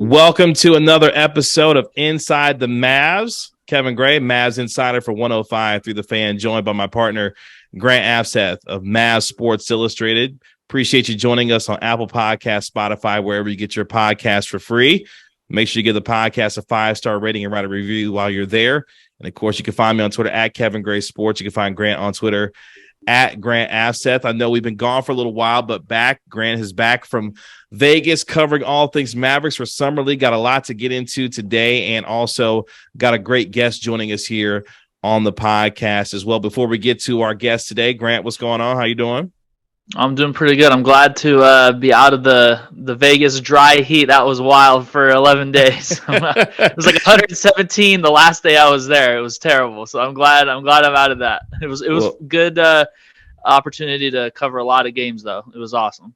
Welcome to another episode of Inside the Mavs. Kevin Gray, Mavs Insider for 105 through the Fan, joined by my partner, Grant Afseth of Mavs Sports Illustrated. Appreciate you joining us on Apple Podcasts, Spotify, wherever you get your podcasts for free. Make sure you give the podcast a 5-star rating and write a review while you're there. And, of course, you can find me on Twitter at Kevin Gray Sports. You can find Grant on Twitter at Grant Afseth. I know we've been gone for a little while, but Grant is back from Vegas covering all things Mavericks for Summer League. Got a lot to get into today, and also got a great guest joining us here on the podcast as well. Before we get to our guest today, Grant, what's going on? How you doing? I'm doing pretty good. I'm glad to be out of the Vegas dry heat. That was wild for 11 days. It was like 117 the last day I was there. It was terrible. So I'm glad I'm out of that. It was good opportunity to cover a lot of games though. It was awesome.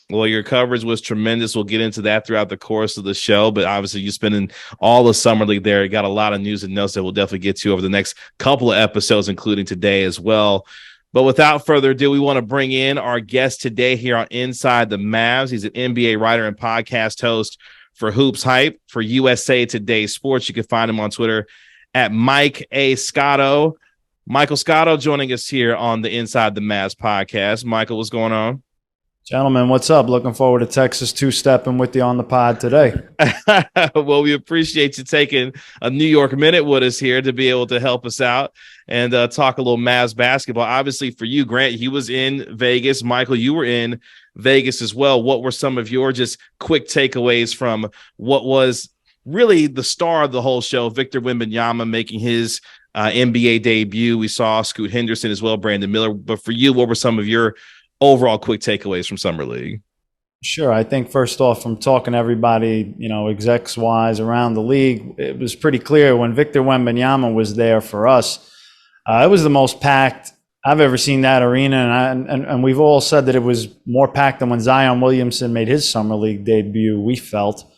Well, your coverage was tremendous. We'll get into that throughout the course of the show, but obviously you spending all the Summer League there. You got a lot of news and notes that we'll definitely get to over the next couple of episodes, including today as well. But without further ado, we want to bring in our guest today here on Inside the Mavs. He's an NBA writer and podcast host for Hoops Hype for USA Today Sports. You can find him on Twitter at Mike A. Scotto. Michael Scotto joining us here on the Inside the Mavs podcast. Michael, what's going on? Gentlemen, what's up? Looking forward to Texas two-stepping with you on the pod today. Well, we appreciate you taking a New York minute with us here to be able to help us out and talk a little Mavs basketball. Obviously, for you, Grant, he was in Vegas. Michael, you were in Vegas as well. What were some of your just quick takeaways from what was really the star of the whole show, Victor Wembanyama making his NBA debut? We saw Scoot Henderson as well, Brandon Miller. But for you, what were some of your overall quick takeaways from Summer League? Sure. I think first off, from talking to everybody, execs wise around the league, it was pretty clear when Victor Wembanyama was there for us, it was the most packed I've ever seen that arena. And we've all said that it was more packed than when Zion Williamson made his Summer League debut, we felt.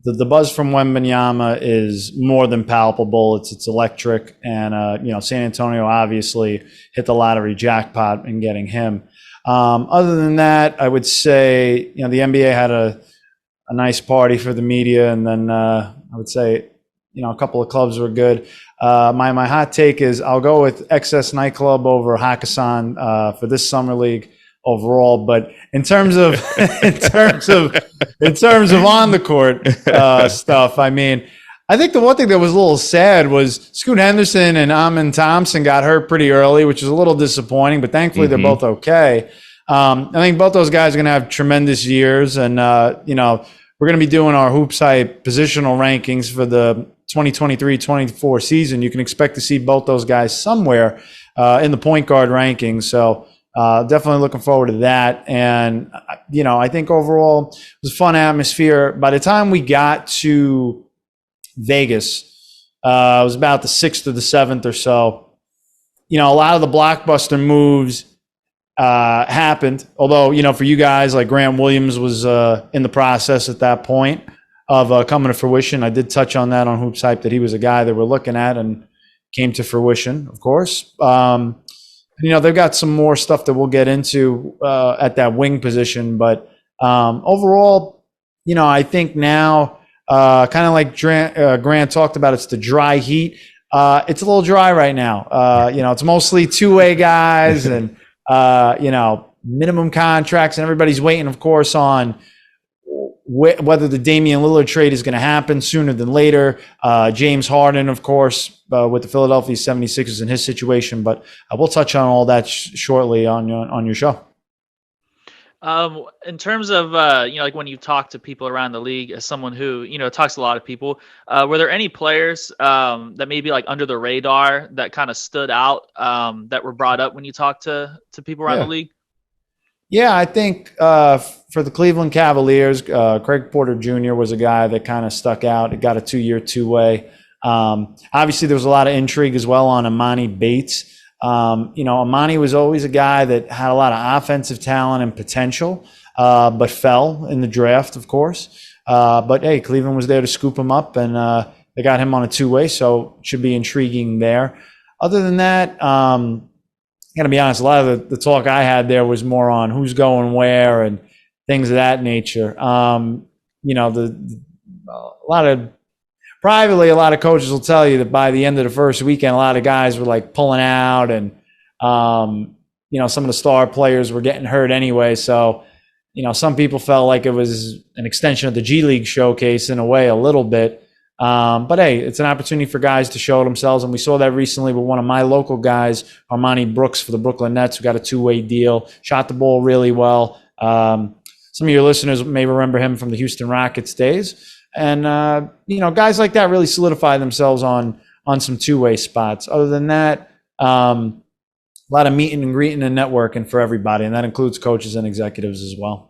The buzz from Wembanyama is more than palpable. It's electric. And, San Antonio obviously hit the lottery jackpot in getting him. Other than that, I would say, the NBA had a nice party for the media. And then I would say, a couple of clubs were good. My hot take is I'll go with XS Nightclub over Hakkasan for this Summer League overall. But in terms of on the court stuff, I mean, I think the one thing that was a little sad was Scoot Henderson and Amin Thompson got hurt pretty early, which is a little disappointing, but thankfully they're both okay. I think both those guys are going to have tremendous years, and we're going to be doing our Hoops Hype positional rankings for the 2023-24 season. You can expect to see both those guys somewhere in the point guard rankings. So definitely looking forward to that. And, I think overall it was a fun atmosphere. By the time we got to Vegas, it was about the 6th or the 7th or so, a lot of the blockbuster moves happened. Although, for you guys, like Grant Williams was in the process at that point of coming to fruition. I did touch on that on Hoops Hype, that he was a guy that we're looking at and came to fruition, of course. They've got some more stuff that we'll get into at that wing position. But overall, I think now, kind of like Grant talked about, it's the dry heat. It's a little dry right now. It's mostly two-way guys and, minimum contracts. And everybody's waiting, of course, on whether the Damian Lillard trade is going to happen sooner than later. James Harden, of course, with the Philadelphia 76ers and his situation. But we'll touch on all that shortly on your show. In terms of, like when you talk to people around the league, as someone who, talks to a lot of people, were there any players that maybe like under the radar that kind of stood out that were brought up when you talk to people around the league? Yeah, I think for the Cleveland Cavaliers, Craig Porter Jr. was a guy that kind of stuck out. It got a 2-year, two-way. Obviously, there was a lot of intrigue as well on Amani Bates. Amani was always a guy that had a lot of offensive talent and potential, but fell in the draft, of course. But, hey, Cleveland was there to scoop him up, and they got him on a two-way, so it should be intriguing there. Other than that, I got to be honest, a lot of the talk I had there was more on who's going where and things of that nature. You know, privately, a lot of coaches will tell you that by the end of the first weekend, a lot of guys were like pulling out, and you know, some of the star players were getting hurt anyway. So, you know, some people felt like it was an extension of the G League showcase in a way, a little bit. But hey, it's an opportunity for guys to show themselves. And we saw that recently with one of my local guys, Armani Brooks for the Brooklyn Nets, who got a 2-way deal, shot the ball really well. Some of your listeners may remember him from the Houston Rockets days. And, you know, guys like that really solidify themselves on some 2-way spots. Other than that, a lot of meeting and greeting and networking for everybody. And that includes coaches and executives as well.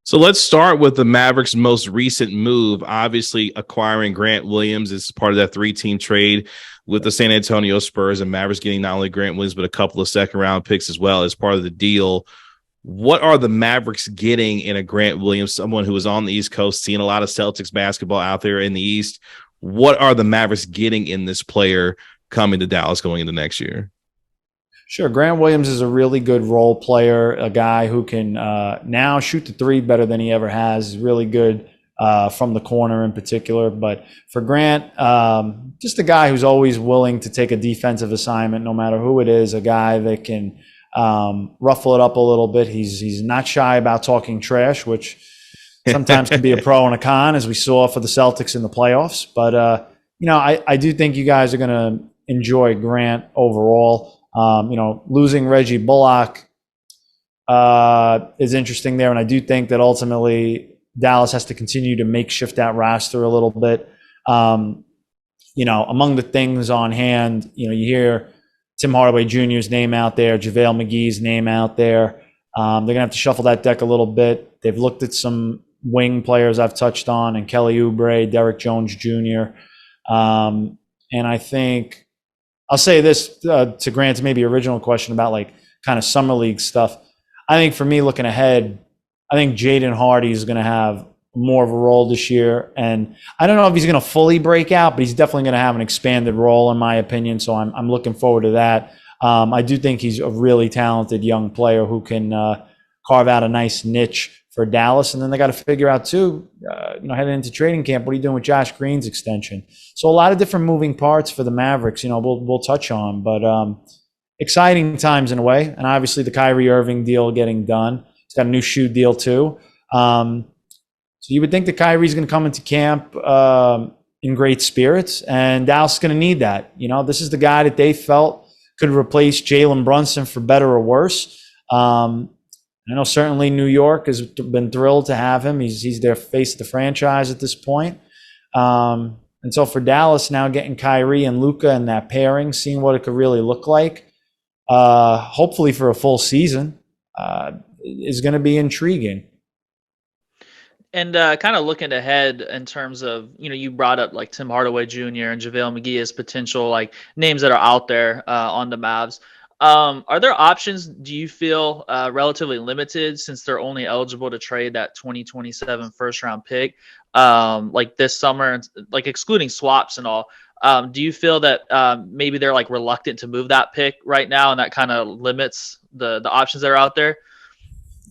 So let's start with the Mavericks' most recent move, obviously acquiring Grant Williams as part of that 3-team trade with the San Antonio Spurs, and Mavericks getting not only Grant Williams, but a couple of second-round picks as well as part of the deal. What are the Mavericks getting in a Grant Williams, someone who is on the East Coast, seeing a lot of Celtics basketball out there in the East? What are the Mavericks getting in this player coming to Dallas going into next year? Sure. Grant Williams is a really good role player, a guy who can now shoot the three better than he ever has. He's really good from the corner in particular. But for Grant, just a guy who's always willing to take a defensive assignment, no matter who it is, a guy that can ruffle it up a little bit. He's not shy about talking trash, which sometimes can be a pro and a con, as we saw for the Celtics in the playoffs. But, you know, I do think you guys are going to enjoy Grant overall. You know, losing Reggie Bullock is interesting there. And I do think that ultimately Dallas has to continue to makeshift that roster a little bit. You know, among the things on hand, you know, you hear Tim Hardaway Jr.'s name out there, JaVale McGee's name out there. They're going to have to shuffle that deck a little bit. They've looked at some wing players I've touched on, and Kelly Oubre, Derek Jones Jr. And I think I'll say this to Grant's maybe original question about like kind of summer league stuff. I think for me looking ahead, I think Jaden Hardy is going to have more of a role this year. And I don't know if he's going to fully break out, but he's definitely going to have an expanded role in my opinion. So I'm looking forward to that. I do think he's a really talented young player who can carve out a nice niche for Dallas. And then they got to figure out too, you know, heading into training camp, what are you doing with Josh Green's extension? So a lot of different moving parts for the Mavericks, you know, we'll touch on, but exciting times in a way. And obviously the Kyrie Irving deal getting done. He's got a new shoe deal too. So you would think that Kyrie's going to come into camp in great spirits, and Dallas is going to need that. You know, this is the guy that they felt could replace Jalen Brunson for better or worse. I know certainly New York has been thrilled to have him. He's their face of the franchise at this point. And so for Dallas now getting Kyrie and Luka and that pairing, seeing what it could really look like, hopefully for a full season, is going to be intriguing. And kind of looking ahead in terms of, you know, you brought up like Tim Hardaway Jr. and JaVale McGee as potential like names that are out there on the Mavs. Are there options, do you feel, relatively limited since they're only eligible to trade that 2027 first round pick like this summer, like excluding swaps and all? Do you feel that maybe they're like reluctant to move that pick right now, and that kind of limits the options that are out there?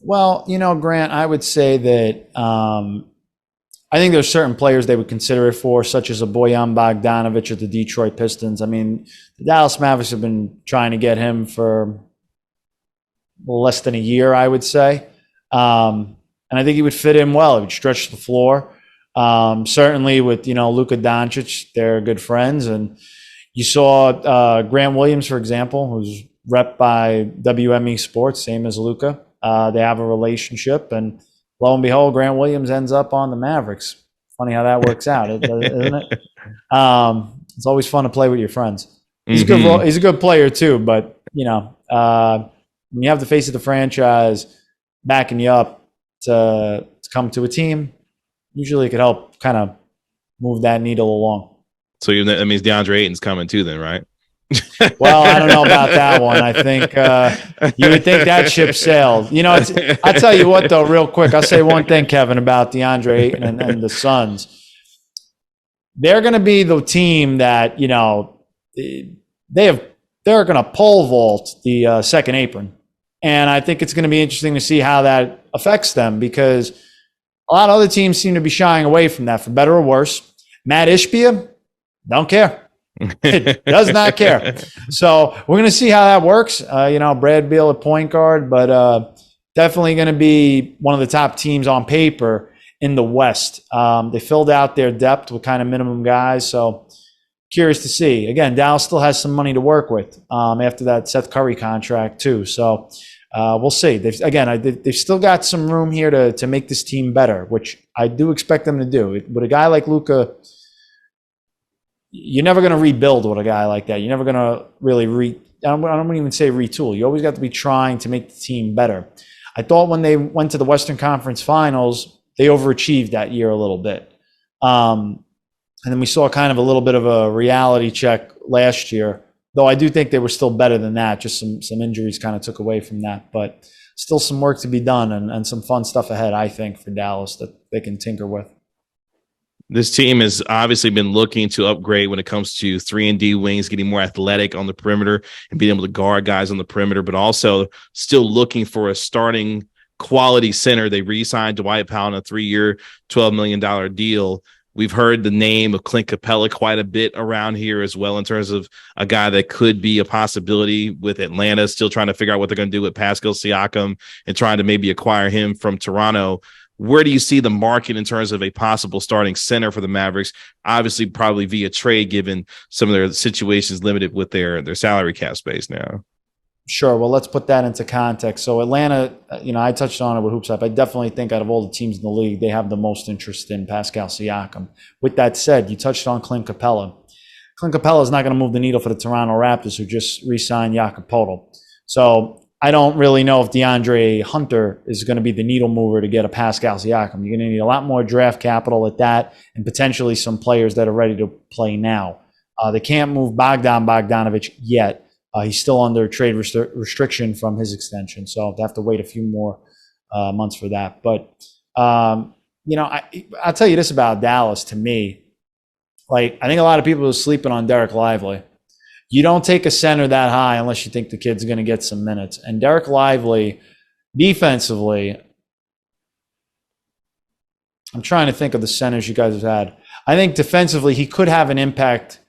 Well, you know, Grant, I would say that I think there's certain players they would consider it for, such as a Bojan Bogdanovic at the Detroit Pistons. I mean, the Dallas Mavericks have been trying to get him for less than a year, I would say. And I think he would fit in well. He would stretch the floor. Certainly with, you know, Luka Doncic, they're good friends. And you saw Grant Williams, for example, who's rep by WME Sports, same as Luka. They have a relationship, and lo and behold, Grant Williams ends up on the Mavericks. Funny how that works out, isn't it? It's always fun to play with your friends. He's a good player too, but you know, when you have the face of the franchise backing you up to come to a team, usually it could help kind of move that needle along. So that means DeAndre Ayton's coming too, then, right? Well, I don't know about that one. I think you would think that ship sailed. You know, I'll tell you what, though, real quick. I'll say one thing, Kevin, about DeAndre Ayton and the Suns. They're going to be the team that, you know, they're going to pole vault the second apron. And I think it's going to be interesting to see how that affects them, because a lot of other teams seem to be shying away from that, for better or worse. Matt Ishbia, don't care. Does not care. So we're going to see how that works. Brad Beal at point guard, but definitely going to be one of the top teams on paper in the West. They filled out their depth with kind of minimum guys. So curious to see. Again, Dallas still has some money to work with after that Seth Curry contract too. So we'll see. They've still got some room here to make this team better, which I do expect them to do. With a guy like Luka, you're never going to rebuild with a guy like that. You're never going to really I don't even say retool. You always got to be trying to make the team better. I thought when they went to the Western Conference Finals, they overachieved that year a little bit. And then we saw kind of a little bit of a reality check last year, though I do think they were still better than that. Just some injuries kind of took away from that, but still some work to be done and some fun stuff ahead, I think, for Dallas that they can tinker with. This team has obviously been looking to upgrade when it comes to 3-and-D wings, getting more athletic on the perimeter and being able to guard guys on the perimeter, but also still looking for a starting quality center. They re-signed Dwight Powell on a 3-year, $12 million deal. We've heard the name of Clint Capella quite a bit around here as well, in terms of a guy that could be a possibility with Atlanta, still trying to figure out what they're going to do with Pascal Siakam and trying to maybe acquire him from Toronto. Where do you see the market in terms of a possible starting center for the Mavericks? Obviously, probably via trade, given some of their situations limited with their salary cap space now. Sure. Well, let's put that into context. So Atlanta, I touched on it with Hoops Up. I definitely think out of all the teams in the league, they have the most interest in Pascal Siakam. With that said, you touched on Clint Capella. Clint Capella is not going to move the needle for the Toronto Raptors, who just re-signed Jakob Poeltl. So I don't really know if DeAndre Hunter is going to be the needle mover to get a Pascal Siakam. You're going to need a lot more draft capital at that, and potentially some players that are ready to play now. They can't move Bogdanovich yet. He's still under trade restriction from his extension, so they have to wait a few more months for that. But I'll tell you this about Dallas. To me, I think a lot of people are sleeping on Dereck Lively. You don't take a center that high unless you think the kid's going to get some minutes. And Dereck Lively, defensively, I'm trying to think of the centers you guys have had. I think defensively, he could have an impact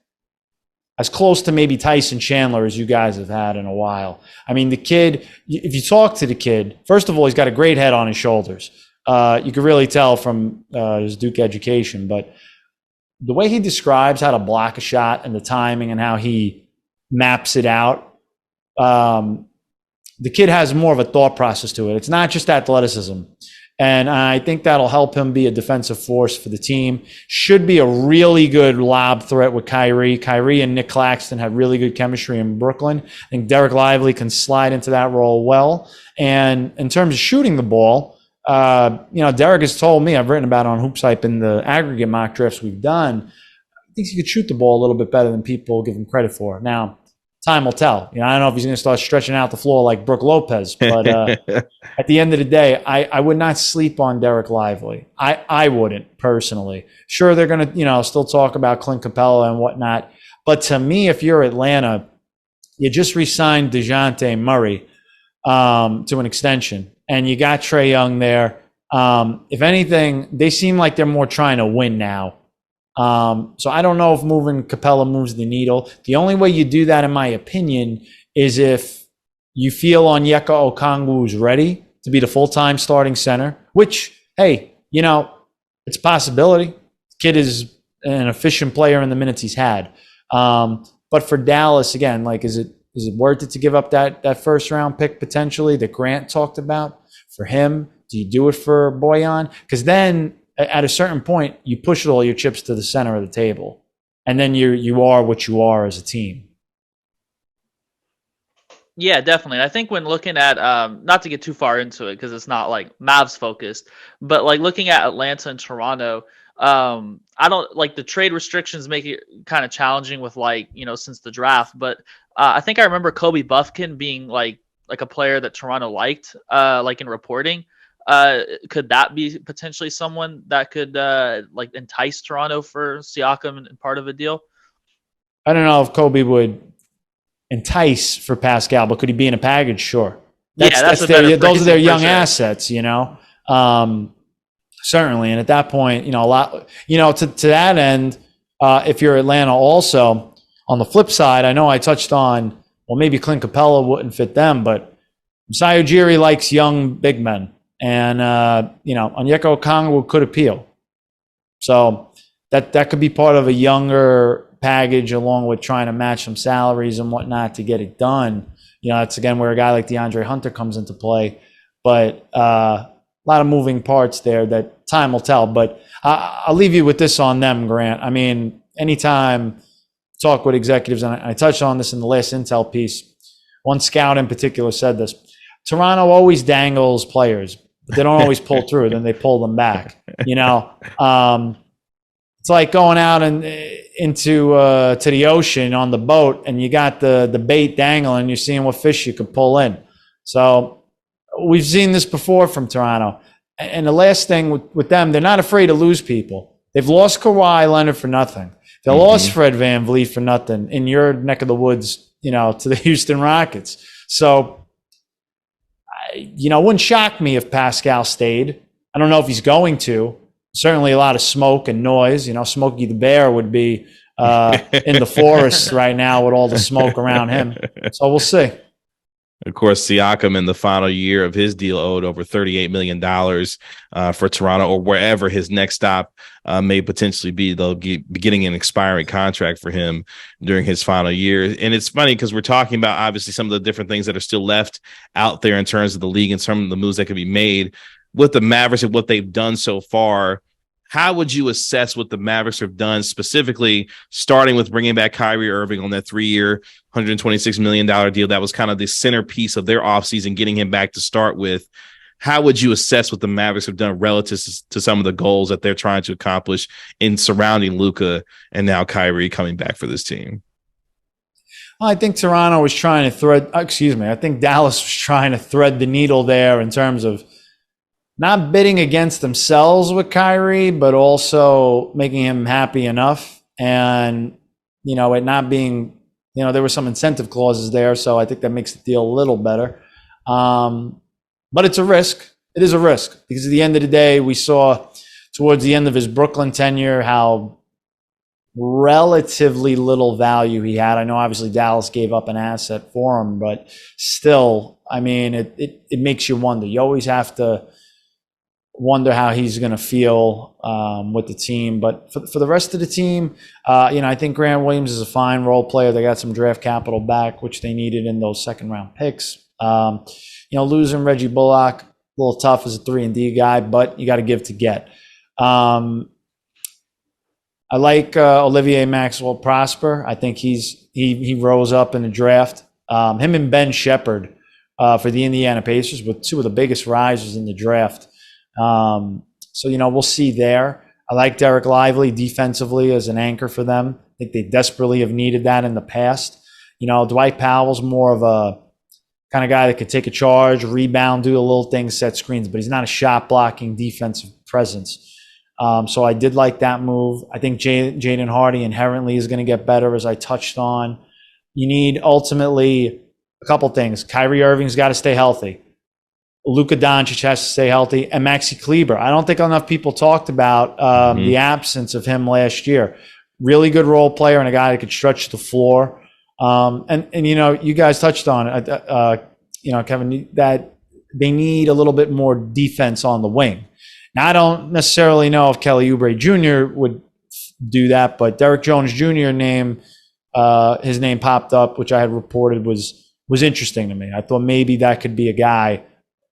as close to maybe Tyson Chandler as you guys have had in a while. I mean, the kid, if you talk to the kid, first of all, he's got a great head on his shoulders. You can really tell from his Duke education, but the way he describes how to block a shot and the timing and how he maps it out, the kid has more of a thought process to it. It's not just athleticism. And I think that'll help him be a defensive force for the team. Should be a really good lob threat with Kyrie. Kyrie and Nick Claxton have really good chemistry in Brooklyn. I think Dereck Lively can slide into that role well. And in terms of shooting the ball, Dereck has told me, I've written about it on Hoops Hype in the aggregate mock drafts we've done, he thinks he could shoot the ball a little bit better than people give him credit for. Now, time will tell. I don't know if he's going to start stretching out the floor like Brook Lopez, but at the end of the day, I would not sleep on Dereck Lively. I wouldn't personally. Sure, they're going to still talk about Clint Capella and whatnot, but to me, if you're Atlanta, you just re-signed DeJounte Murray to an extension, and you got Trae Young there. If anything, they seem like they're more trying to win now. So I don't know if moving Capella moves the needle. The only way you do that, in my opinion, is if you feel Onyeka Okongwu is ready to be the full-time starting center, which, hey, it's a possibility. The kid is an efficient player in the minutes he's had. But for Dallas, again, is it worth it to give up that first-round pick potentially that Grant talked about for him? Do you do it for Bojan? Because then at a certain point, you push all your chips to the center of the table, and then you are what you are as a team. Yeah, definitely. I think when looking at, not to get too far into it because it's not Mavs focused, but looking at Atlanta and Toronto, I don't the trade restrictions make it kind of challenging with since the draft. But I think I remember Kobe Buffkin being like a player that Toronto liked, in reporting. Could that be potentially someone that could entice Toronto for Siakam and part of a deal? I don't know if Kobe would entice for Pascal, but could he be in a package? Sure. That's a better those are their young sure. assets, you know. Certainly, and at that point, you know, a lot, you know, to that end, if you're Atlanta, also on the flip side, I know I touched on, well, maybe Clint Capella wouldn't fit them, but Masai Ujiri likes young big men, and you know, Onyeka Okongwu could appeal. So that could be part of a younger package, along with trying to match some salaries and whatnot to get it done. You know, that's again where a guy like DeAndre Hunter comes into play. But a lot of moving parts there that time will tell. But I'll leave you with this on them, Grant. I mean, anytime talk with executives, and I touched on this in the last Intel piece, one scout in particular said this: Toronto always dangles players, but they don't always pull through. Then they pull them back. You know, it's like going out and into to the ocean on the boat, and you got the bait dangling. You're seeing what fish you could pull in. So we've seen this before from Toronto. And the last thing with them, they're not afraid to lose people. They've lost Kawhi Leonard for nothing. They lost Fred VanVleet for nothing in your neck of the woods, you know, to the Houston Rockets. So, you know, it wouldn't shock me if Pascal stayed. I don't know if he's going to. Certainly a lot of smoke and noise. You know, Smokey the Bear would be in the forest right now with all the smoke around him. So we'll see. Of course, Siakam in the final year of his deal owed over $38 million for Toronto, or wherever his next stop may potentially be. They'll be getting an expiring contract for him during his final year. And it's funny because we're talking about obviously some of the different things that are still left out there in terms of the league and some of the moves that could be made with the Mavericks and what they've done so far. How would you assess what the Mavericks have done, specifically starting with bringing back Kyrie Irving on that 3-year, $126 million deal? That was kind of the centerpiece of their offseason, getting him back to start with. How would you assess what the Mavericks have done relative to some of the goals that they're trying to accomplish in surrounding Luka and now Kyrie coming back for this team? Well, I think Toronto was trying to I think Dallas was trying to thread the needle there in terms of not bidding against themselves with Kyrie, but also making him happy enough. And, you know, it not being, you know, there were some incentive clauses there. So I think that makes the deal a little better. But it's a risk. It is a risk because at the end of the day, we saw towards the end of his Brooklyn tenure how relatively little value he had. I know obviously Dallas gave up an asset for him, but still, I mean, it makes you wonder. You always have to wonder how he's going to feel with the team. But for the rest of the team, you know, I think Grant Williams is a fine role player. They got some draft capital back, which they needed in those second-round picks. You know, losing Reggie Bullock, a little tough as a 3-and-D guy, but you got to give to get. I like Olivier Maxwell Prosper. I think he rose up in the draft. Him and Ben Shepherd for the Indiana Pacers were two of the biggest risers in the draft. So, you know, we'll see there. I like Dereck Lively defensively as an anchor for them. I think they desperately have needed that in the past. You know, Dwight Powell's more of a kind of guy that could take a charge, rebound, do a little thing, set screens, but he's not a shot blocking defensive presence. So I did like that move. I think Jaden Hardy inherently is going to get better, as I touched on. You need ultimately a couple things. Kyrie Irving's got to stay healthy. Luka Doncic has to stay healthy, and Maxi Kleber. I don't think enough people talked about the absence of him last year. Really good role player and a guy that could stretch the floor. And you know, you guys touched on it, you know, Kevin, that they need a little bit more defense on the wing. Now, I don't necessarily know if Kelly Oubre Jr. would do that, but Derrick Jones Jr. his name popped up, which I had reported was interesting to me. I thought maybe that could be a guy.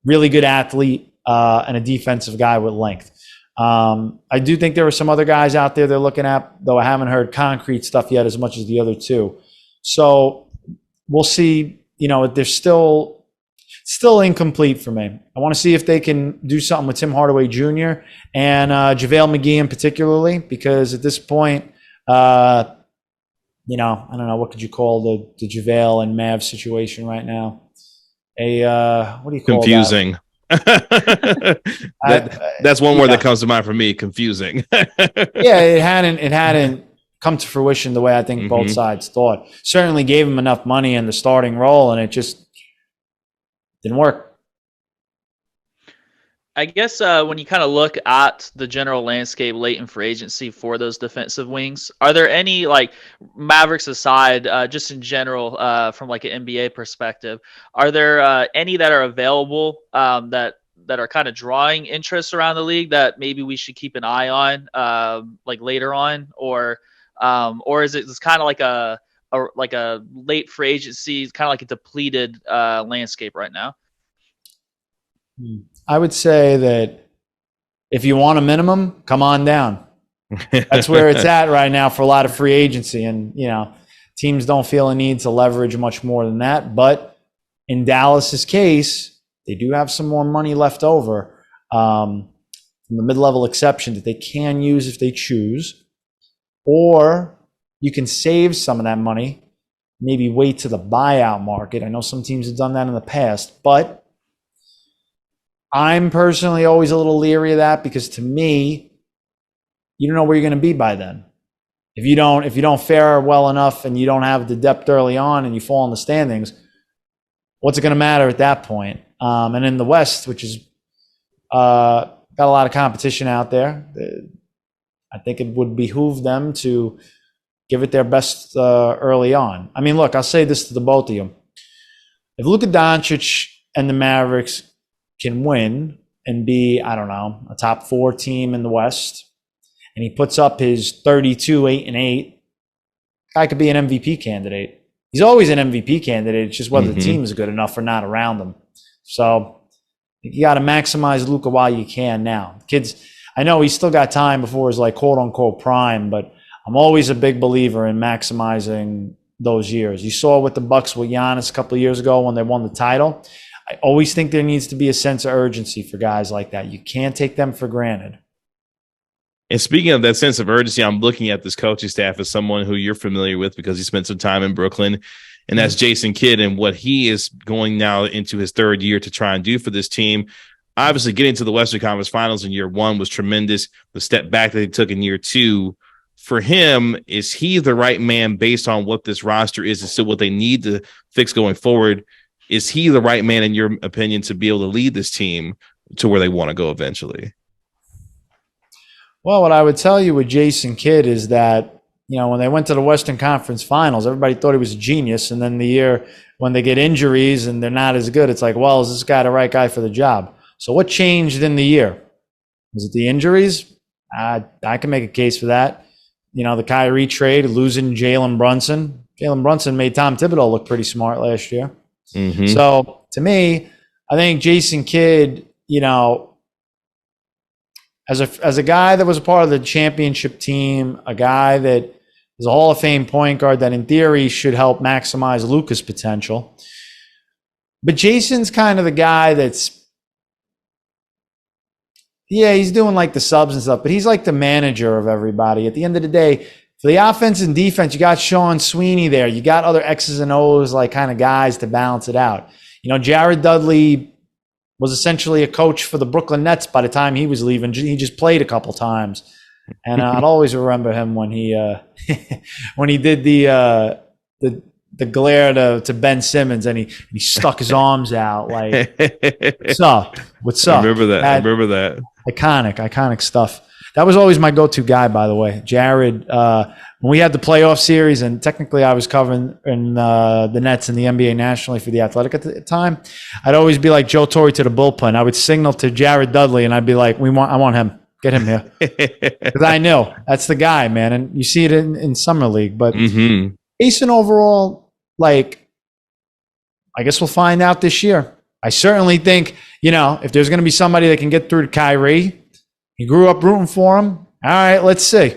Really good athlete and a defensive guy with length. I do think there are some other guys out there they're looking at, though I haven't heard concrete stuff yet as much as the other two. So we'll see. You know, they're still incomplete for me. I want to see if they can do something with Tim Hardaway Jr. and JaVale McGee in particularly, because at this point, you know, I don't know, what could you call the JaVale and Mavs situation right now? What do you call confusing that? That's one word that comes to mind for me. Confusing. Yeah, it hadn't come to fruition the way I think both sides thought. Certainly gave him enough money in the starting role, and it just Didn't work. I guess when you kind of look at the general landscape late in free agency for those defensive wings, are there any, like Mavericks aside, just in general from like an NBA perspective, are there any that are available that are kind of drawing interest around the league that maybe we should keep an eye on like later on, or is it just kind of like a late free agency, kind of like a depleted landscape right now? I would say that if you want a minimum, come on down. That's where it's at right now for a lot of free agency. And, teams don't feel a need to leverage much more than that. But in Dallas's case, they do have some more money left over from the mid-level exception that they can use if they choose. Or you can save some of that money, maybe wait to the buyout market. I know some teams have done that in the past, but I'm personally always a little leery of that because to me, you don't know where you're going to be by then. If you don't fare well enough and you don't have the depth early on and you fall in the standings, what's it going to matter at that point? And in the West, which is got a lot of competition out there, I think it would behoove them to give it their best early on. I mean, look, I'll say this to the both of you. If Luka Doncic and the Mavericks can win and be, I don't know, a top 4 team in the West, and he puts up his 32, 8-8, guy could be an MVP candidate. He's always an MVP candidate. It's just whether the team is good enough or not around him. So you got to maximize Luka while you can now. Kids, I know he's still got time before his like quote unquote prime, but I'm always a big believer in maximizing those years. You saw with the Bucks with Giannis a couple of years ago when they won the title. I always think there needs to be a sense of urgency for guys like that. You can't take them for granted. And speaking of that sense of urgency, I'm looking at this coaching staff as someone who you're familiar with because he spent some time in Brooklyn, and that's Jason Kidd and what he is going now into his third year to try and do for this team. Obviously, getting to the Western Conference Finals in year 1 was tremendous. The step back that he took in year 2, for him, is he the right man based on what this roster is and still what they need to fix going forward? Is he the right man, in your opinion, to be able to lead this team to where they want to go eventually? Well, what I would tell you with Jason Kidd is that, when they went to the Western Conference Finals, everybody thought he was a genius. And then the year when they get injuries and they're not as good, it's like, well, is this guy the right guy for the job? So what changed in the year? Was it the injuries? I can make a case for that. The Kyrie trade, losing Jalen Brunson. Jalen Brunson made Tom Thibodeau look pretty smart last year. So to me, I think Jason Kidd, as a guy that was a part of the championship team, a guy that is a Hall of Fame point guard that in theory should help maximize Luka's potential. But Jason's kind of the guy that's, he's doing like the subs and stuff, but he's like the manager of everybody. At the end of the day, for the offense and defense, you got Sean Sweeney there. You got other X's and O's like kind of guys to balance it out. Jared Dudley was essentially a coach for the Brooklyn Nets by the time he was leaving. He just played a couple times. And I'd always remember him when he when he did the glare to Ben Simmons and he stuck his arms out like, what's up? What's up? I remember that. Iconic stuff. That was always my go-to guy, by the way. Jared, when we had the playoff series, and technically I was covering the Nets and the NBA nationally for The Athletic at the time, I'd always be like Joe Torre to the bullpen. I would signal to Jared Dudley, and I'd be like, I want him. Get him here. Because I know that's the guy, man. And you see it in Summer League. But Jason overall, I guess we'll find out this year. I certainly think, if there's going to be somebody that can get through to Kyrie, he grew up rooting for him. All right, let's see.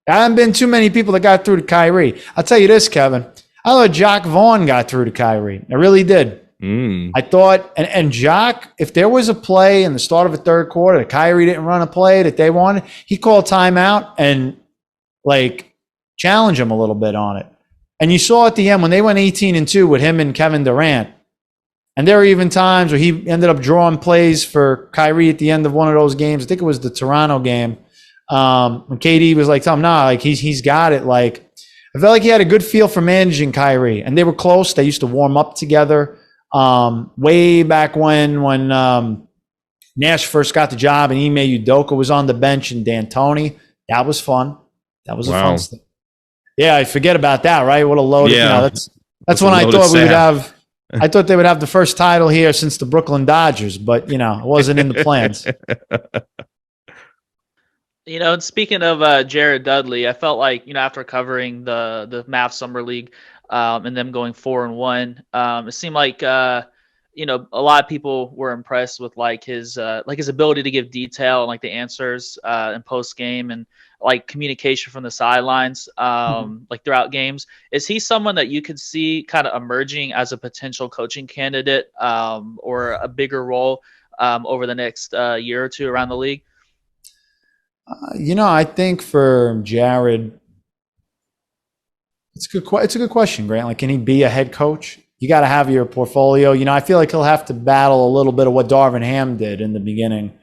There haven't been too many people that got through to Kyrie. I'll tell you this, Kevin. I thought Jock Vaughn got through to Kyrie. I really did. I thought, and Jock, if there was a play in the start of a third quarter that Kyrie didn't run a play that they wanted, he called timeout and challenge him a little bit on it. And you saw at the end when they went 18-2 with him and Kevin Durant, and there were even times where he ended up drawing plays for Kyrie at the end of one of those games. I think it was the Toronto game. When KD was like, tell him, he's got it. I felt like he had a good feel for managing Kyrie. And they were close. They used to warm up together. Way back when Nash first got the job and Ime Udoka was on the bench and D'Antoni, that was fun. That was a fun stuff. Yeah, I forget about that, right? What a load. Yeah. That's when I thought we would have. I thought they would have the first title here since the Brooklyn Dodgers, but it wasn't in the plans. And speaking of Jared Dudley, I felt like after covering the Mavs Summer League and them going 4-1, it seemed like a lot of people were impressed with his ability to give detail and the answers in post game and communication from the sidelines throughout games. Is he someone that you could see kind of emerging as a potential coaching candidate or a bigger role over the next year or two around the league? I think for Jared, it's a good question, Grant. Can he be a head coach? You got to have your portfolio. I feel like he'll have to battle a little bit of what Darvin Ham did in the beginning.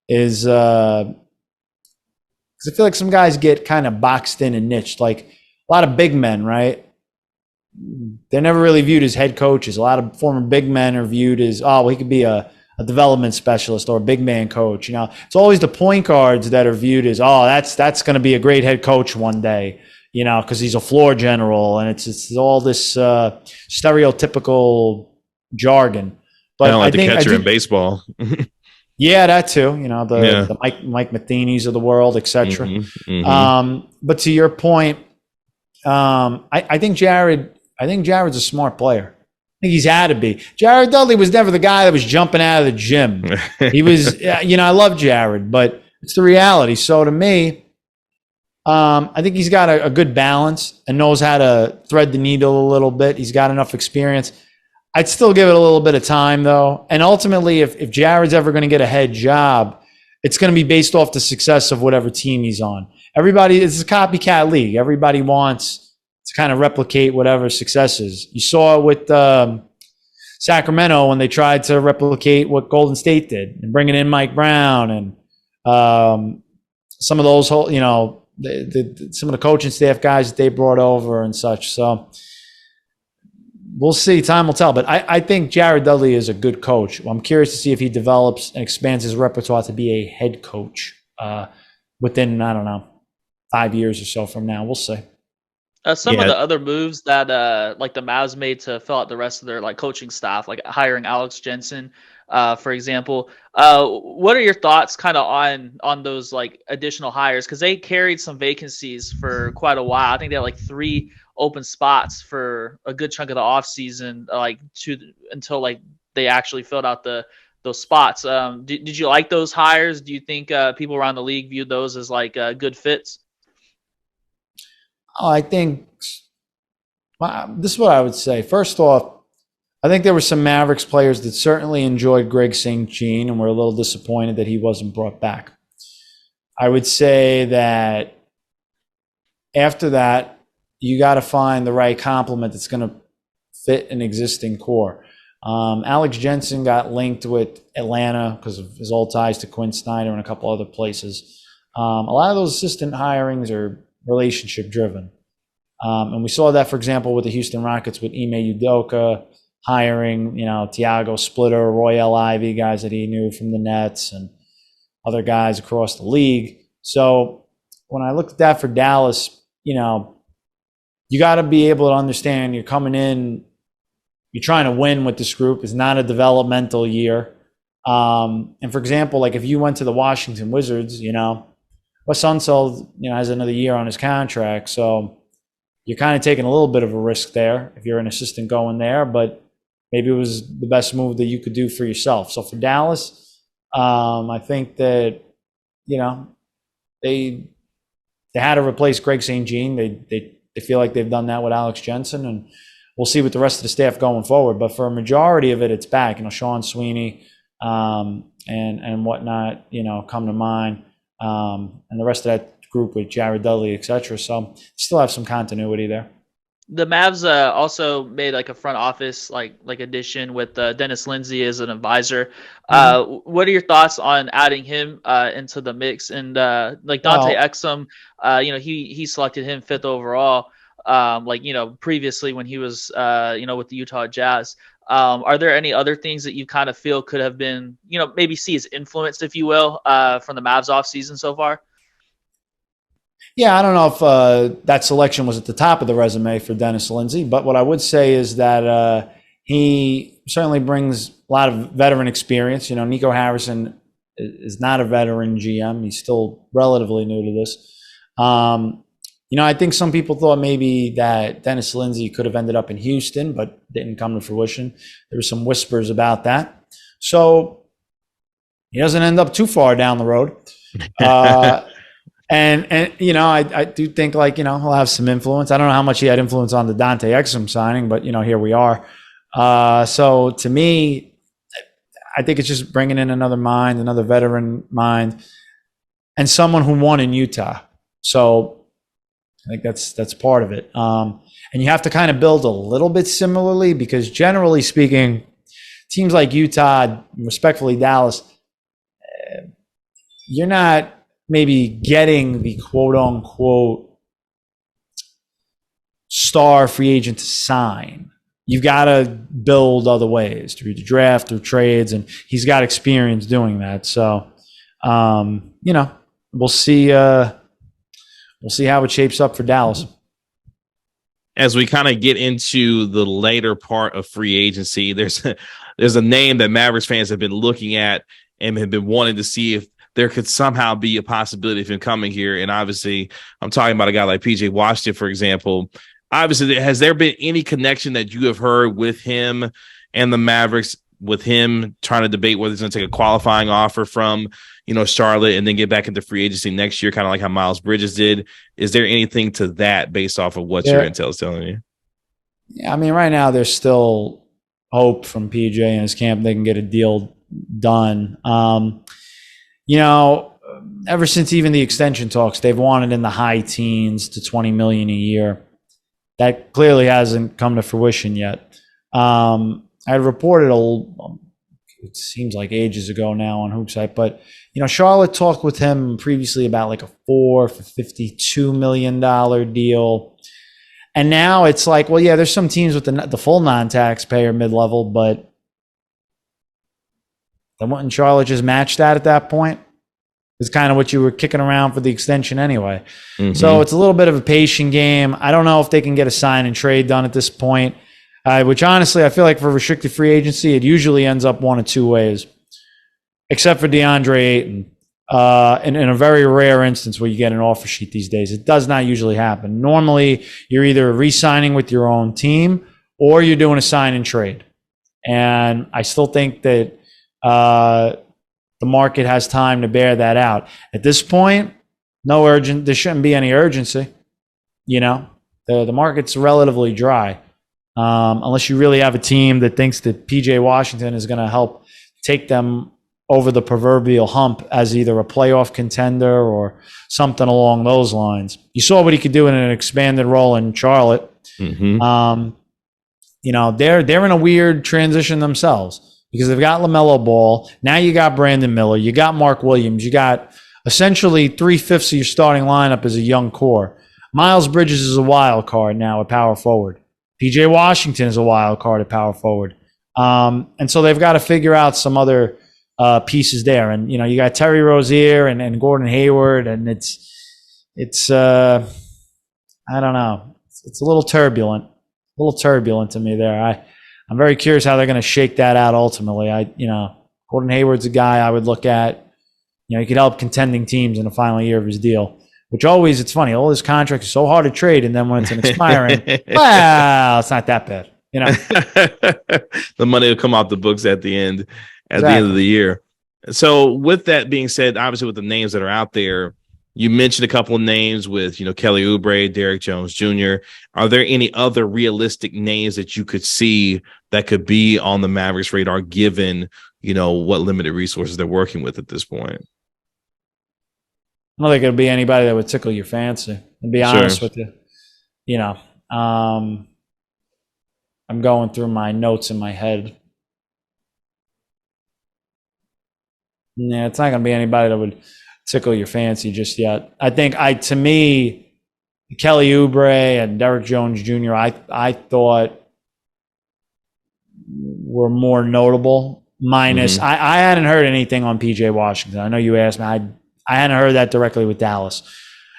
Because I feel like some guys get kind of boxed in and niched. A lot of big men, right? They're never really viewed as head coaches. A lot of former big men are viewed as, he could be a development specialist or a big man coach. It's always the point guards that are viewed as, that's going to be a great head coach one day, because he's a floor general, and it's all this stereotypical jargon. But I don't like the catcher in baseball. Yeah, that too. The Mike Matheny's of the world, etc. But to your point, I think Jared's a smart player. I think he's had to be. Jared Dudley was never the guy that was jumping out of the gym. He was, I love Jared, but it's the reality. So to me, I think he's got a good balance and knows how to thread the needle a little bit. He's got enough experience. I'd still give it a little bit of time, though. And ultimately, if Jared's ever going to get a head job, it's going to be based off the success of whatever team he's on. It's a copycat league. Everybody wants to kind of replicate whatever success is. You saw it with Sacramento when they tried to replicate what Golden State did and bringing in Mike Brown and some of those some of the coaching staff guys that they brought over and such. So we'll see. Time will tell. But I think Jared Dudley is a good coach. I'm curious to see if he develops and expands his repertoire to be a head coach within, 5 years or so from now. We'll see. Some of the other moves that the Mavs made to fill out the rest of their coaching staff, like hiring Alex Jensen, for example. What are your thoughts kind of on those additional hires? Because they carried some vacancies for quite a while. I think they had 3 open spots for a good chunk of the offseason, until they actually filled out those spots. Did you like those hires? Do you think people around the league viewed those as good fits? I think this is what I would say. First off, I think there were some Mavericks players that certainly enjoyed Greg St. Jean and were a little disappointed that he wasn't brought back. I would say that after that, you got to find the right complement that's going to fit an existing core. Alex Jensen got linked with Atlanta because of his old ties to Quinn Snyder and a couple other places. A lot of those assistant hirings are relationship driven. And we saw that, for example, with the Houston Rockets with Ime Udoka hiring, Tiago Splitter, Royale Ivy, guys that he knew from the Nets and other guys across the league. So when I looked at that for Dallas, you got to be able to understand you're coming in, you're trying to win with this group. It's not a developmental year. And for example, if you went to the Washington Wizards, Wes Unseld, has another year on his contract. So you're kind of taking a little bit of a risk there if you're an assistant going there, but maybe it was the best move that you could do for yourself. So for Dallas, I think that, they had to replace Greg St. Jean. They feel like they've done that with Alex Jensen, and we'll see with the rest of the staff going forward. But for a majority of it, it's back. Sean Sweeney and whatnot, come to mind. And the rest of that group with Jared Dudley, etc. So still have some continuity there. The Mavs also made a front office addition with Dennis Lindsay as an advisor. What are your thoughts on adding him into the mix? And Dante Exum, he selected him 5th overall. Previously when he was with the Utah Jazz. Are there any other things that you kind of feel could have been, maybe see as influence, if you will, from the Mavs offseason so far? Yeah, I don't know if that selection was at the top of the resume for Dennis Lindsay, but what I would say is that he certainly brings a lot of veteran experience. Nico Harrison is not a veteran GM. He's still relatively new to this. I think some people thought maybe that Dennis Lindsay could have ended up in Houston, but didn't come to fruition. There were some whispers about that. So he doesn't end up too far down the road. And I do think he'll have some influence. I don't know how much he had influence on the Dante Exum signing, but here we are. So to me, I think it's just bringing in another mind, another veteran mind, and someone who won in Utah. So I think that's part of it. And you have to kind of build a little bit similarly because generally speaking, teams like Utah, respectfully Dallas, you're not maybe getting the quote unquote star free agent to sign. You've got to build other ways through the draft, through trades, and he's got experience doing that. So, we'll see. We'll see how it shapes up for Dallas. As we kind of get into the later part of free agency, there's a name that Mavericks fans have been looking at and have been wanting to see if there could somehow be a possibility of him coming here. And obviously, I'm talking about a guy like PJ Washington, for example. Obviously, has there been any connection that you have heard with him and the Mavericks, with him trying to debate whether he's going to take a qualifying offer from Charlotte and then get back into free agency next year, kind of like how Miles Bridges did? Is there anything to that based off of what your intel is telling you? Yeah, I mean, right now there's still hope from PJ and his camp they can get a deal done. Ever since even the extension talks, they've wanted in the high teens to $20 million a year. That clearly hasn't come to fruition yet. I had reported it seems like ages ago now on Hoopsite, but Charlotte talked with him previously about like a $4 for $52 million deal. And now it's like, well, yeah, there's some teams with the full non-taxpayer mid-level, but then wouldn't Charlotte just match that at that point? It's kind of what you were kicking around for the extension anyway. Mm-hmm. So it's a little bit of a patient game. I don't know if they can get a sign and trade done at this point, which honestly, I feel like for restricted free agency, it usually ends up one of two ways, except for DeAndre Ayton. In a very rare instance where you get an offer sheet these days, it does not usually happen. Normally, you're either re-signing with your own team or you're doing a sign and trade. And I still think that the market has time to bear that out. At this point, there shouldn't be any urgency. The market's relatively dry. Unless you really have a team that thinks that PJ Washington is going to help take them over the proverbial hump as either a playoff contender or something along those lines. You saw what he could do in an expanded role in Charlotte. Mm-hmm. They're in a weird transition themselves because they've got LaMelo Ball. Now you got Brandon Miller. You got Mark Williams. You got essentially 3/5 of your starting lineup as a young core. Miles Bridges is a wild card now at power forward. PJ Washington is a wild card at power forward. And so they've got to figure out some other pieces there. And, you got Terry Rozier and Gordon Hayward, and it's I don't know. It's a little turbulent to me there. I'm very curious how they're going to shake that out ultimately. Gordon Hayward's a guy I would look at. He could help contending teams in the final year of his deal. Which always, it's funny, all his contracts are so hard to trade, and then when it's an expiring, well, it's not that bad. The money will come off the books at the end of the year. So with that being said, obviously with the names that are out there, you mentioned a couple of names with, Kelly Oubre, Dereck Jones Jr. Are there any other realistic names that you could see that could be on the Mavericks radar given, what limited resources they're working with at this point? I don't think it'll be anybody that would tickle your fancy, to be honest with you. I'm going through my notes in my head. Yeah, it's not going to be anybody that would tickle your fancy just yet. I think to me, Kelly Oubre and Dereck Jones Jr., I thought were more notable. Minus, I hadn't heard anything on PJ Washington. I know you asked me. I hadn't heard that directly with Dallas.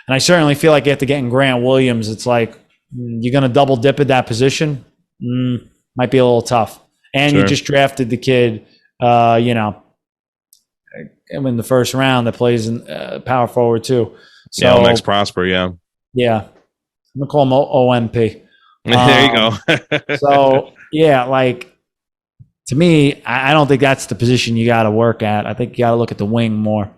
And I certainly feel like you have to get in Grant Williams. It's like, you're going to double dip at that position? Might be a little tough. And you just drafted the kid, in the first round that plays in power forward too. So Max Prosper, yeah. I'm going to call him OMP. There you go. So, yeah, like, to me, I don't think that's the position you got to work at. I think you got to look at the wing more.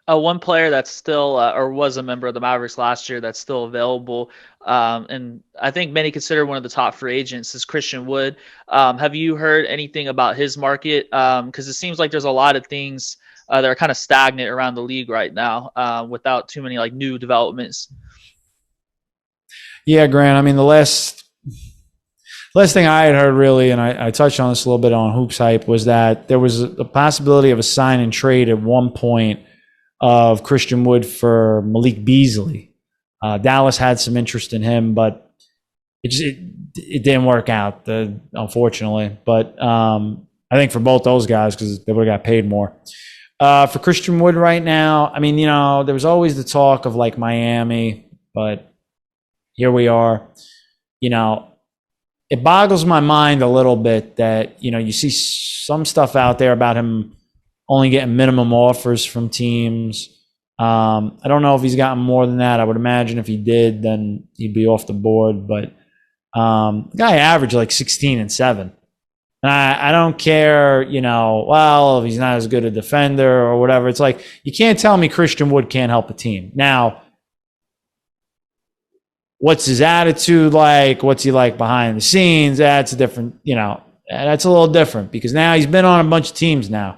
One player that's still, or was a member of the Mavericks last year that's still available, and I think many consider one of the top free agents, is Christian Wood. Have you heard anything about his market? Because it seems like there's a lot of things that are kind of stagnant around the league right now without too many like new developments. Yeah, Grant. I mean, the last thing I had heard really, and I touched on this a little bit on Hoops Hype, was that there was a possibility of a sign and trade at one point of Christian Wood for Malik Beasley. Dallas had some interest in him, but it didn't work out, unfortunately. But I think for both those guys, because they would have got paid more. For Christian Wood right now, I mean, there was always the talk of like Miami, but here we are. It boggles my mind a little bit that, you see some stuff out there about him only getting minimum offers from teams. I don't know if he's gotten more than that. I would imagine if he did, then he'd be off the board. But the guy averaged like 16 and 7. And I don't care, if he's not as good a defender or whatever. It's like, you can't tell me Christian Wood can't help a team. Now, what's his attitude like? What's he like behind the scenes? That's a different, that's a little different, because now he's been on a bunch of teams now.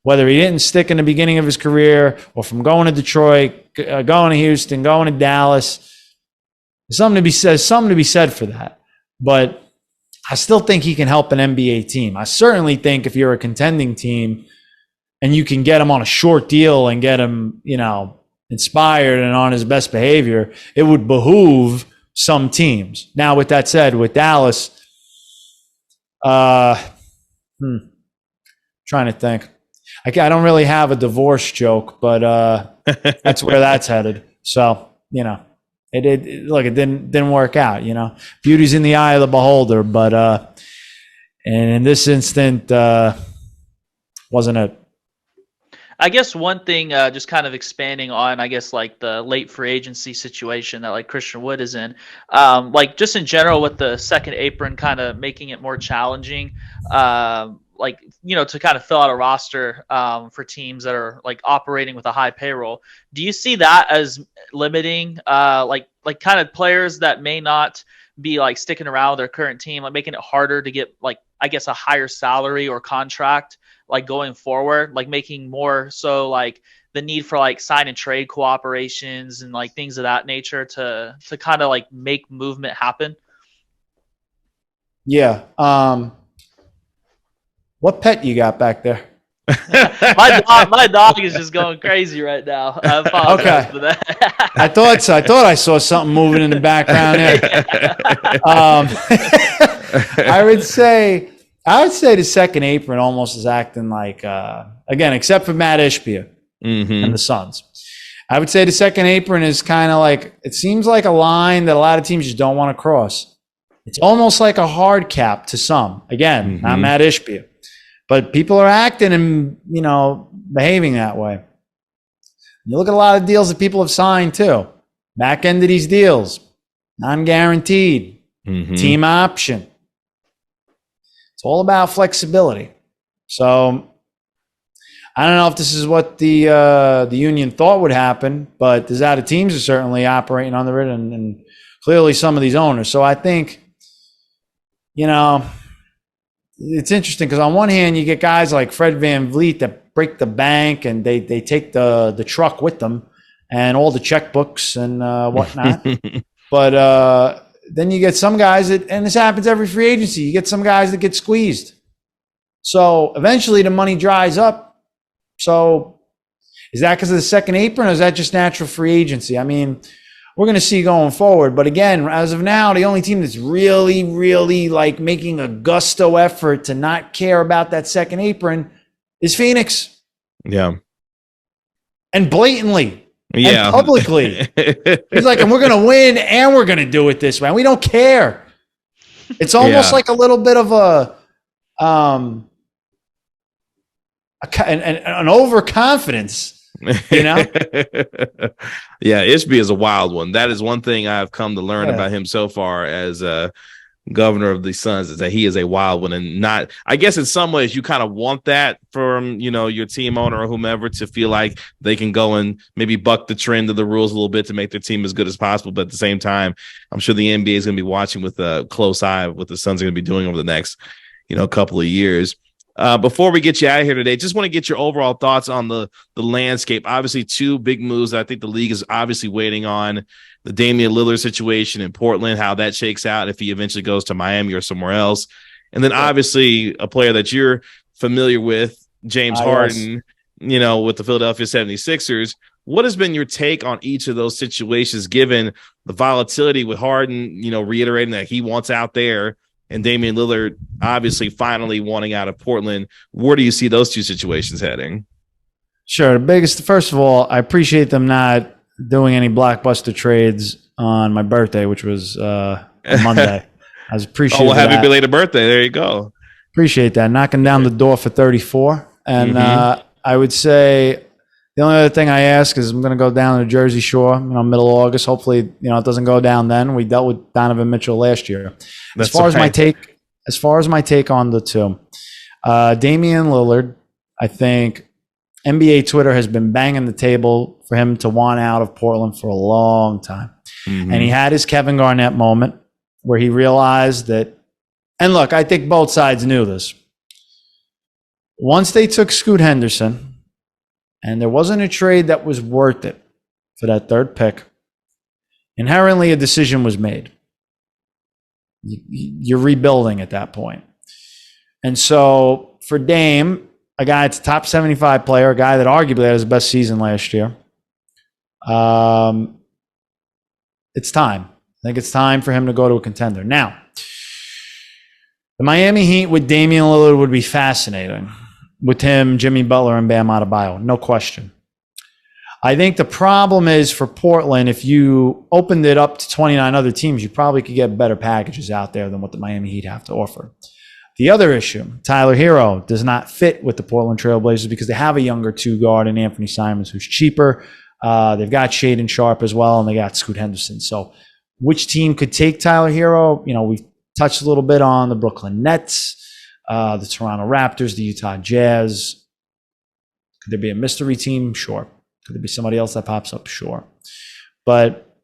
Whether he didn't stick in the beginning of his career, or from going to Detroit, going to Houston, going to Dallas, there's something to be said for that. But I still think he can help an NBA team. I certainly think if you're a contending team and you can get him on a short deal and get him, inspired and on his best behavior, it would behoove some teams. Now, with that said, with Dallas, trying to think. I don't really have a divorce joke, but that's where that's headed. So, it didn't work out, Beauty's in the eye of the beholder, but and in this instant, wasn't it? I guess one thing, just kind of expanding on, I guess, like the late free agency situation that like Christian Wood is in, like just in general with the second apron kind of making it more challenging, to kind of fill out a roster for teams that are like operating with a high payroll. Do you see that as limiting, like kind of players that may not be like sticking around with their current team, like making it harder to get like, I guess, a higher salary or contract like going forward, like making more so like the need for like sign and trade cooperations and like things of that nature to kind of like make movement happen? Yeah. What pet you got back there? my dog is just going crazy right now. I apologize for that. I thought so. I thought I saw something moving in the background there. I would say the second apron almost is acting like, again, except for Matt Ishbia and the Suns. I would say the second apron is kind of like, it seems like a line that a lot of teams just don't want to cross. It's almost like a hard cap to some. Again, not Matt Ishbia. But people are acting and, behaving that way. You look at a lot of deals that people have signed too. Back end of these deals, non-guaranteed, team option. It's all about flexibility. So I don't know if this is what the union thought would happen, but there's other teams are certainly operating under it, and clearly some of these owners. So I think, it's interesting because on one hand, you get guys like Fred VanVleet that break the bank and they take the truck with them and all the checkbooks and whatnot. But then you get some guys and this happens every free agency, you get some guys that get squeezed. So eventually the money dries up. So is that because of the second apron or is that just natural free agency? I mean, we're going to see going forward. But again, as of now, the only team that's really, really like making a gusto effort to not care about that second apron is Phoenix. Yeah. And blatantly. Yeah. And publicly. He's like, and we're going to win and we're going to do it this way. We don't care. It's almost like a little bit of an overconfidence, you know? Yeah, Ishby is a wild one. That is one thing I've come to learn about him so far as governor of the Suns, is that he is a wild one, and not, I guess in some ways you kind of want that from, your team owner or whomever, to feel like they can go and maybe buck the trend of the rules a little bit to make their team as good as possible. But at the same time, I'm sure the NBA is going to be watching with a close eye what the Suns are going to be doing over the next, couple of years. Before we get you out of here today, just want to get your overall thoughts on the landscape. Obviously, two big moves that I think the league is obviously waiting on: the Damian Lillard situation in Portland, how that shakes out if he eventually goes to Miami or somewhere else. And then obviously a player that you're familiar with, James Harden, with the Philadelphia 76ers. What has been your take on each of those situations, given the volatility with Harden, reiterating that he wants out there, and Damian Lillard obviously finally wanting out of Portland? Where do you see those two situations heading? Sure. First of all, I appreciate them not doing any blockbuster trades on my birthday, which was Monday. I was appreciating that. Happy belated birthday. There you go. Appreciate that. Knocking down the door for 34. And I would say the only other thing I ask is I'm going to go down to the Jersey Shore, middle of August. Hopefully, it doesn't go down then. We dealt with Donovan Mitchell last year. As far as my take on the two, Damian Lillard, I think NBA Twitter has been banging the table for him to want out of Portland for a long time. And he had his Kevin Garnett moment where he realized that, and look, I think both sides knew this. Once they took Scoot Henderson, and there wasn't a trade that was worth it for that third pick, inherently a decision was made. You're rebuilding at that point. And so for Dame, a guy that's a top 75 player, a guy that arguably had his best season last year, it's time. I think it's time for him to go to a contender. Now, the Miami Heat with Damian Lillard would be fascinating. With him, Jimmy Butler, and Bam Adebayo, no question. I think the problem is for Portland, if you opened it up to 29 other teams, you probably could get better packages out there than what the Miami Heat have to offer. The other issue, Tyler Hero does not fit with the Portland Trailblazers because they have a younger two guard in Anthony Simons who's cheaper. They've got Shaedon Sharpe as well, and they got Scoot Henderson. So which team could take Tyler Hero? We've touched a little bit on the Brooklyn Nets, the Toronto Raptors, the Utah Jazz. Could there be a mystery team? Sure. Could there be somebody else that pops up? Sure. But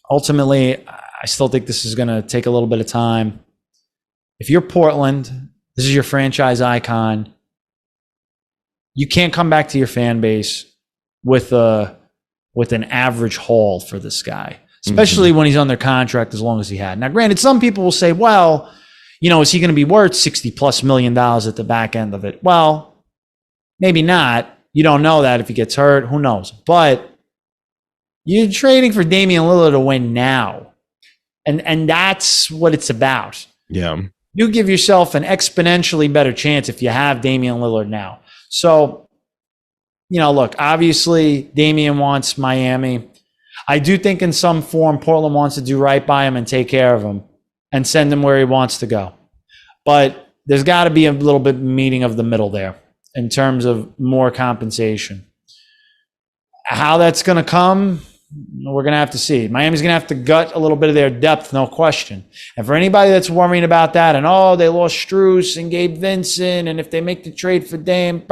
ultimately, I still think this is going to take a little bit of time. If you're Portland, this is your franchise icon, you can't come back to your fan base with an average haul for this guy, especially when he's under contract as long as he had. Now, granted, some people will say, well, is he going to be worth $60+ million at the back end of it? Well, maybe not. You don't know that if he gets hurt. Who knows? But you're trading for Damian Lillard to win now. And that's what it's about. Yeah. You give yourself an exponentially better chance if you have Damian Lillard now. So, look, obviously Damian wants Miami. I do think in some form Portland wants to do right by him and take care of him and send him where he wants to go. But there's got to be a little bit meeting of the middle there in terms of more compensation. How that's going to come, we're going to have to see. Miami's going to have to gut a little bit of their depth, no question. And for anybody that's worrying about that, and they lost Strus and Gabe Vincent, and if they make the trade for Dame,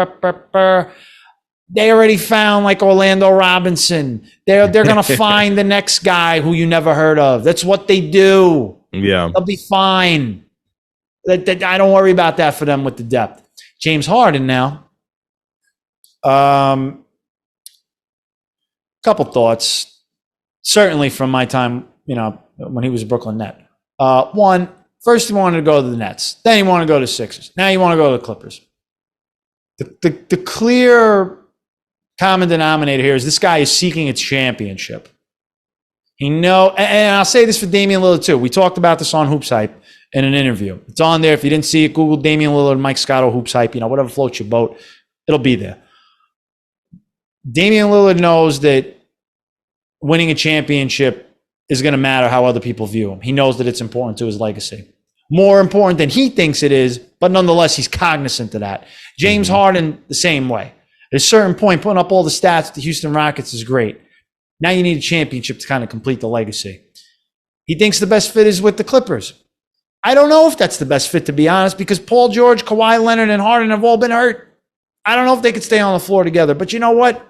they already found like Orlando Robinson. They're going to find the next guy who you never heard of. That's what they do. Yeah. They'll be fine. I don't worry about that for them with the depth. James Harden now. Couple thoughts, certainly from my time, when he was a Brooklyn Net. One, first he wanted to go to the Nets. Then he wanted to go to the Sixers. Now you want to go to the Clippers. The clear common denominator here is this guy is seeking its championship. and I'll say this for Damian Lillard too. We talked about this on Hoops Hype in an interview. It's on there. If you didn't see it, Google Damian Lillard, Mike Scotto, Hoops Hype, whatever floats your boat, it'll be there. Damian Lillard knows that winning a championship is going to matter how other people view him. He knows that it's important to his legacy. More important than he thinks it is, but nonetheless, he's cognizant of that. James Harden, the same way. At a certain point, putting up all the stats at the Houston Rockets is great. Now you need a championship to kind of complete the legacy. He thinks the best fit is with the Clippers. I don't know if that's the best fit, to be honest, because Paul George, Kawhi Leonard, and Harden have all been hurt. I don't know if they could stay on the floor together, but you know what?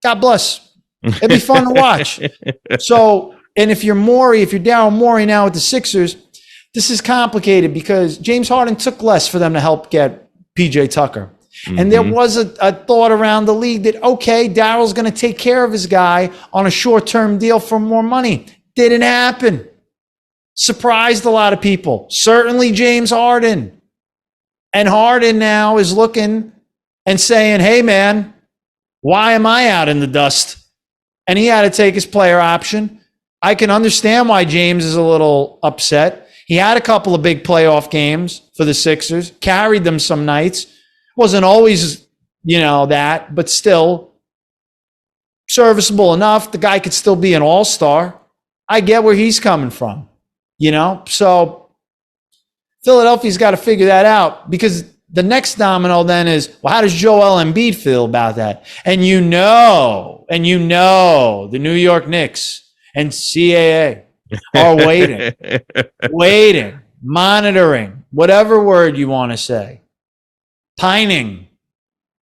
God bless. It'd be fun to watch. So, and if you're Daryl Morey now with the Sixers, this is complicated because James Harden took less for them to help get PJ Tucker. And there was a thought around the league that, okay, Daryl's going to take care of his guy on a short-term deal for more money. Didn't happen. Surprised a lot of people. Certainly James Harden. And Harden now is looking and saying, hey, man, why am I out in the dust? And he had to take his player option. I can understand why James is a little upset. He had a couple of big playoff games for the Sixers, carried them some nights. Wasn't always, that, but still serviceable enough. The guy could still be an all-star. I get where he's coming from, So Philadelphia's got to figure that out because the next domino then is, well, how does Joel Embiid feel about that? And the New York Knicks and CAA are waiting, monitoring, whatever word you want to say. Pining,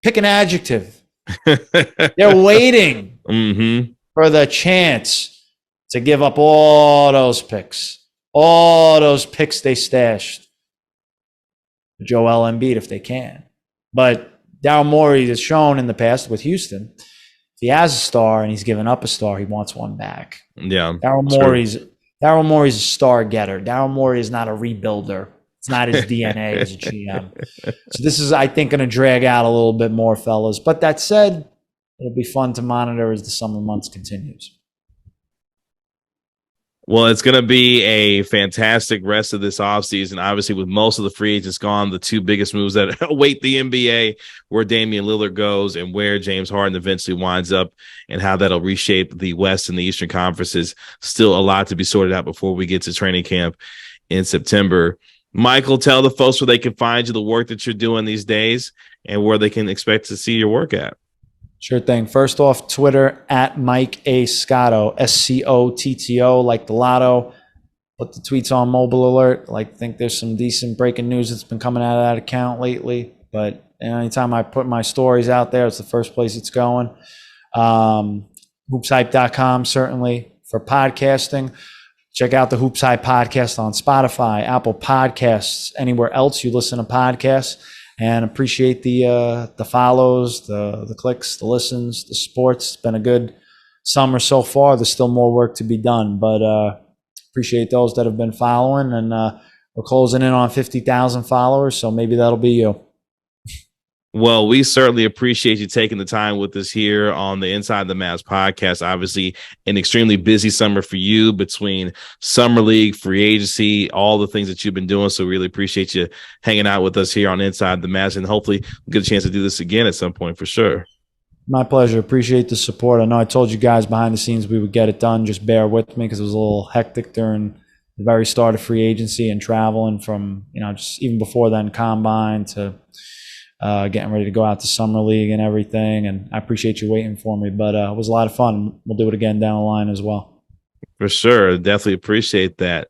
pick an adjective. They're waiting for the chance to give up all those picks they stashed for Joel Embiid if they can. But Daryl Morey has shown in the past with Houston, if he has a star and he's given up a star, he wants one back. Yeah, Daryl Morey's a star getter. Daryl Morey is not a rebuilder. It's not his DNA as a GM. So this is, I think, going to drag out a little bit more, fellas. But that said, it'll be fun to monitor as the summer months continues. Well, it's going to be a fantastic rest of this offseason. Obviously, with most of the free agents gone, the two biggest moves that await the NBA, where Damian Lillard goes and where James Harden eventually winds up and how that'll reshape the West and the Eastern conferences. Still a lot to be sorted out before we get to training camp in September. Michael, tell the folks where they can find you, the work that you're doing these days, and where they can expect to see your work at. Sure thing. First off, Twitter at Mike A. Scotto, SCOTTO, like the lotto. Put the tweets on mobile alert. I think there's some decent breaking news that's been coming out of that account lately. But anytime I put my stories out there, it's the first place it's going. Hoopshype.com, certainly, for podcasting. Check out the Hoops Hype podcast on Spotify, Apple Podcasts, anywhere else you listen to podcasts. And appreciate the follows, the clicks, the listens, the supports. It's been a good summer so far. There's still more work to be done, but appreciate those that have been following. And we're closing in on 50,000 followers, so maybe that'll be you. Well, we certainly appreciate you taking the time with us here on the Inside the Mavs podcast. Obviously, an extremely busy summer for you between Summer League, free agency, all the things that you've been doing. So really appreciate you hanging out with us here on Inside the Mavs, and hopefully we'll get a chance to do this again at some point for sure. My pleasure. Appreciate the support. I know I told you guys behind the scenes we would get it done. Just bear with me because it was a little hectic during the very start of free agency and traveling from, just even before then, combine to getting ready to go out to Summer League and everything. And I appreciate you waiting for me, but it was a lot of fun. We'll do it again down the line as well. For sure. Definitely appreciate that.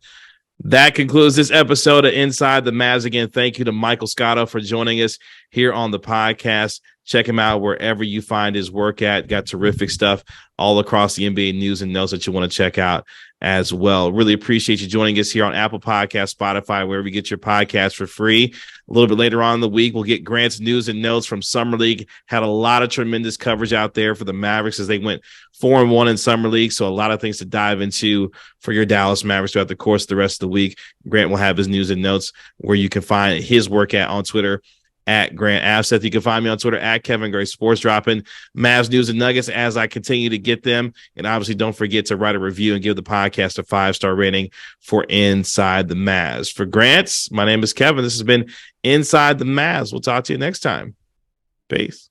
That concludes this episode of Inside the Mavs. Again, thank you to Michael Scotto for joining us here on the podcast. Check him out wherever you find his work at. Got terrific stuff all across the NBA news and notes that you want to check out as well. Really appreciate you joining us here on Apple Podcasts, Spotify, wherever you get your podcasts for free. A little bit later on in the week, we'll get Grant's news and notes from Summer League. Had a lot of tremendous coverage out there for the Mavericks as they went 4-1 in Summer League. So a lot of things to dive into for your Dallas Mavericks throughout the course of the rest of the week. Grant will have his news and notes where you can find his work at on Twitter at Grant Abseth. You can find me on Twitter at Kevin Gray Sports, dropping Mavs news and nuggets as I continue to get them. And obviously, don't forget to write a review and give the podcast a 5-star rating for Inside the Mavs. For Grants, my name is Kevin. This has been Inside the Mavs. We'll talk to you next time. Peace.